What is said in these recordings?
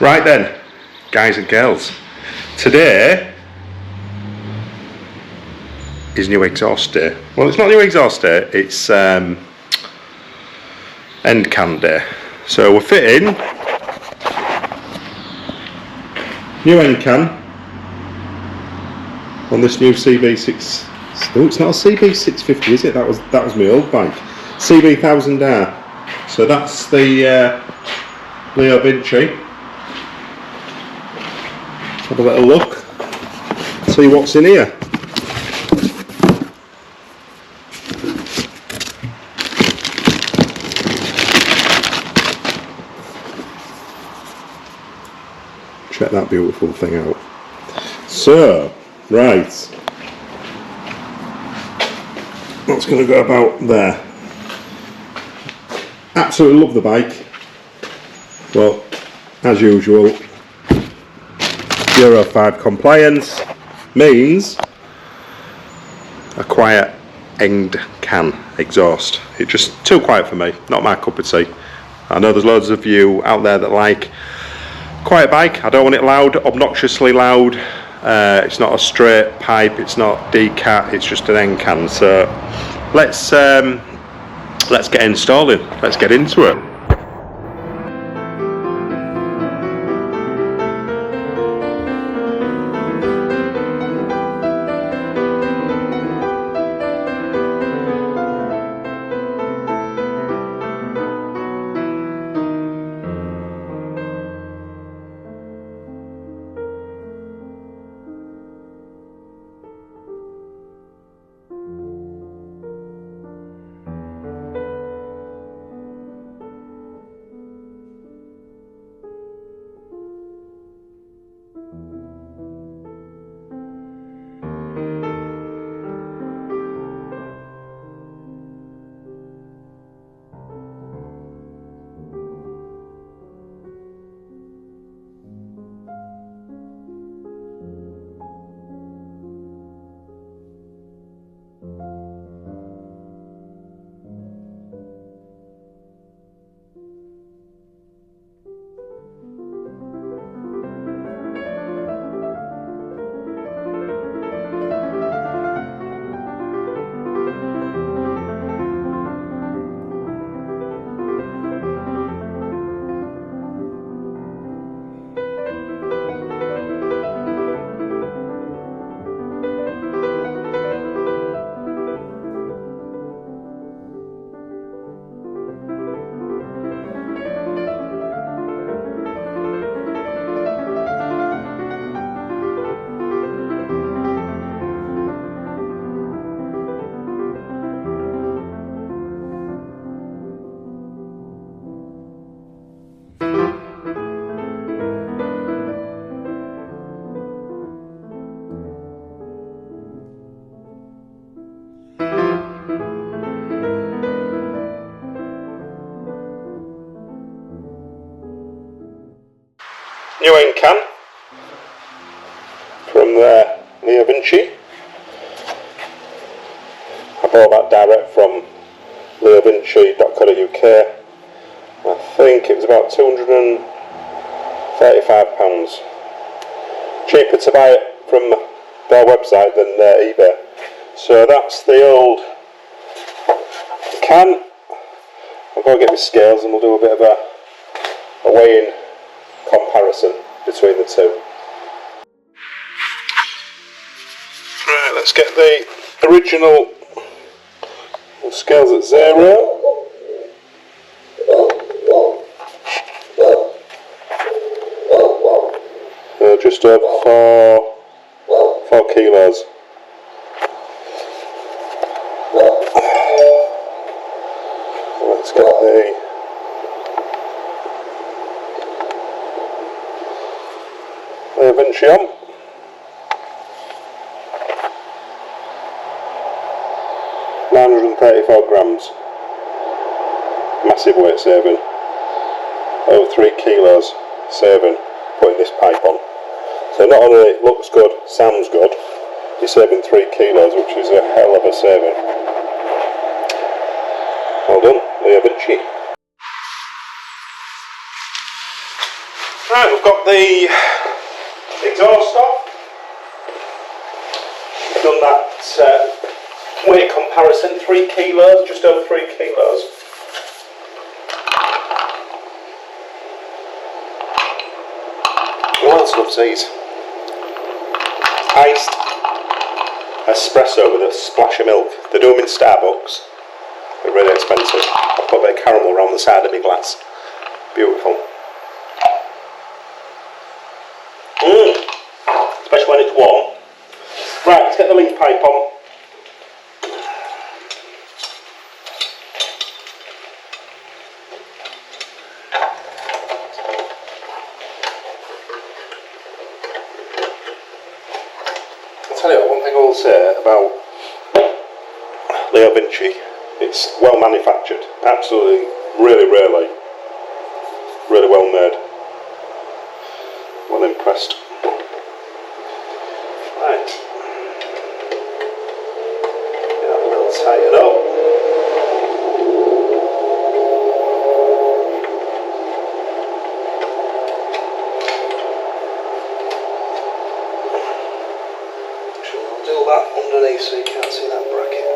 Right then, guys and girls, today is new exhaust day. Well, it's not new exhaust day, it's end can day. So we're fitting new end can on this new CB6. Oh, it's not a CB650, is it? That was my old bike. CB1000R. So that's the Leo Vinci. Have a little look, see what's in here. Check that beautiful thing out. So, right, that's going to go about there. Absolutely love the bike, but as usual, Euro 5 compliance means a quiet end can exhaust. It's just too quiet for me, not my cup of tea. I know there's loads of you out there that like quiet bike. I don't want it loud, obnoxiously loud. It's not a straight pipe, it's not decat, it's just an end can. So let's get installing, let's get into it. New end can from Leo Vinci. I bought that direct from leovinci.co.uk. I think it was about £235. Cheaper to buy it from their website than eBay. So that's the old can. I'll go get my scales and we'll do a bit of a weighing comparison between the two. Right, let's get the original scales at 0. Just over 4 kilos. Let's get the Leo Vinci on. £934 grams. Massive weight saving. Over 3 kilos saving putting this pipe on. So not only it looks good, sounds good, you're saving 3 kilos, which is a hell of a saving. Well done, Leo Vinci. Right, we've got the exhaust off. We've done that weight comparison, 3 kilos, just over 3 kilos. What else loves these? Iced espresso with a splash of milk. They do them in Starbucks. They're really expensive. I've put a bit of caramel around the side of my glass. Beautiful. Especially when it's warm. Right, let's get the leaf pipe on. I'll tell you what, one thing I will say about Leo Vinci, it's well manufactured. Absolutely, really well made. Well impressed. Right. Get that a little tighten up. I'll do that underneath so you can't see that bracket.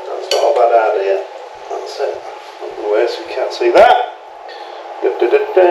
That's not a bad idea. That's it. Otherwise so you can't see that. Da, da, da, da.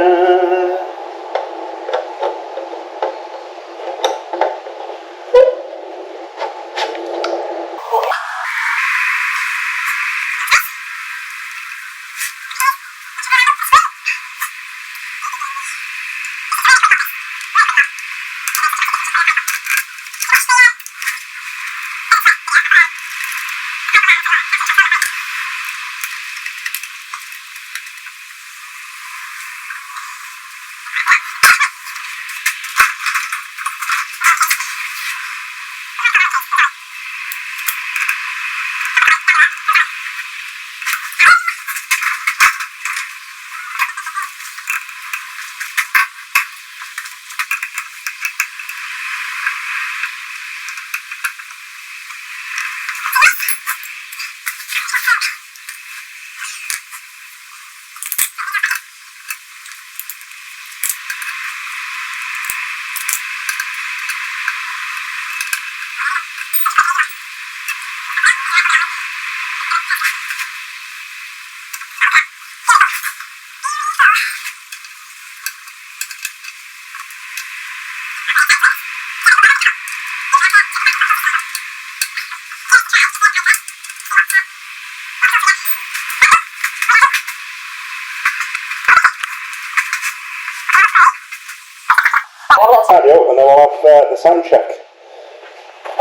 Tidy up and then we'll have the sound check.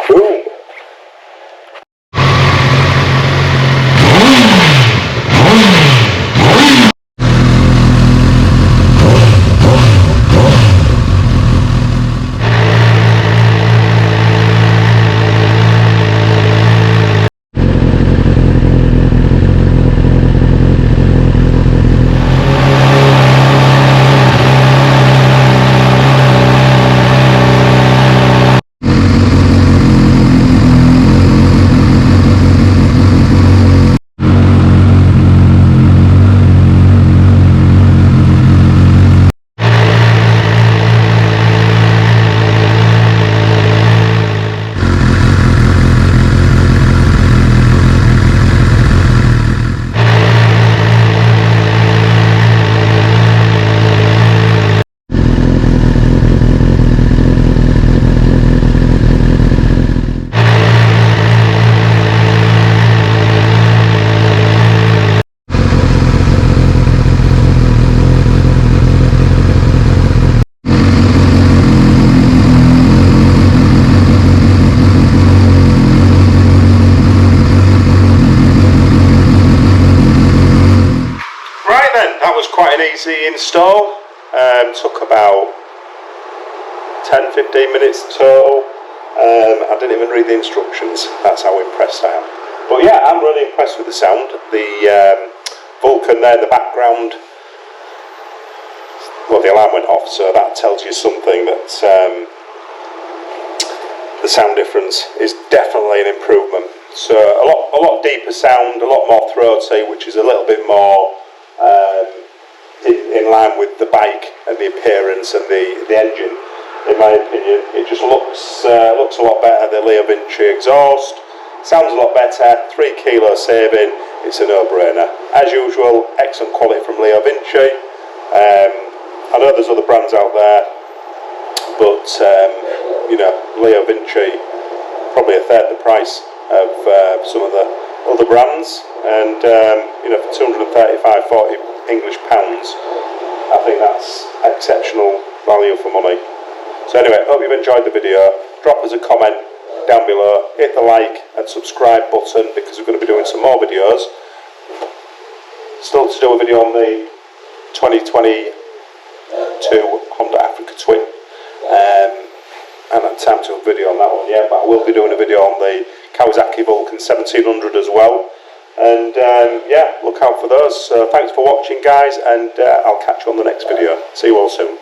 Boom! Easy install, took about 10-15 minutes total. I didn't even read the instructions, that's how impressed I am. But yeah, I'm really impressed with the sound. The Vulcan there in the background, well, the alarm went off, so that tells you something that the sound difference is definitely an improvement. So a lot deeper sound, a lot more throaty, which is a little bit more in line with the bike and the appearance and the engine. In my opinion, it just looks a lot better. The Leo Vinci exhaust sounds a lot better. 3 kilo saving. It's a no-brainer. As usual, excellent quality from Leo Vinci. I know there's other brands out there, but you know, Leo Vinci probably a third the price of some of the other brands, and you know, for 235-40 English pounds, I think that's exceptional value for money. So anyway, hope you've enjoyed the video. Drop us a comment down below, hit the like and subscribe button, because we're going to be doing some more videos. Still to do a video on the 2022 Honda Africa Twin, and that time to do a video on that one yet, but I will be doing a video on the Kawasaki Vulcan 1700 as well, and yeah, look out for those. So thanks for watching, guys, and I'll catch you on the next video. See you all soon.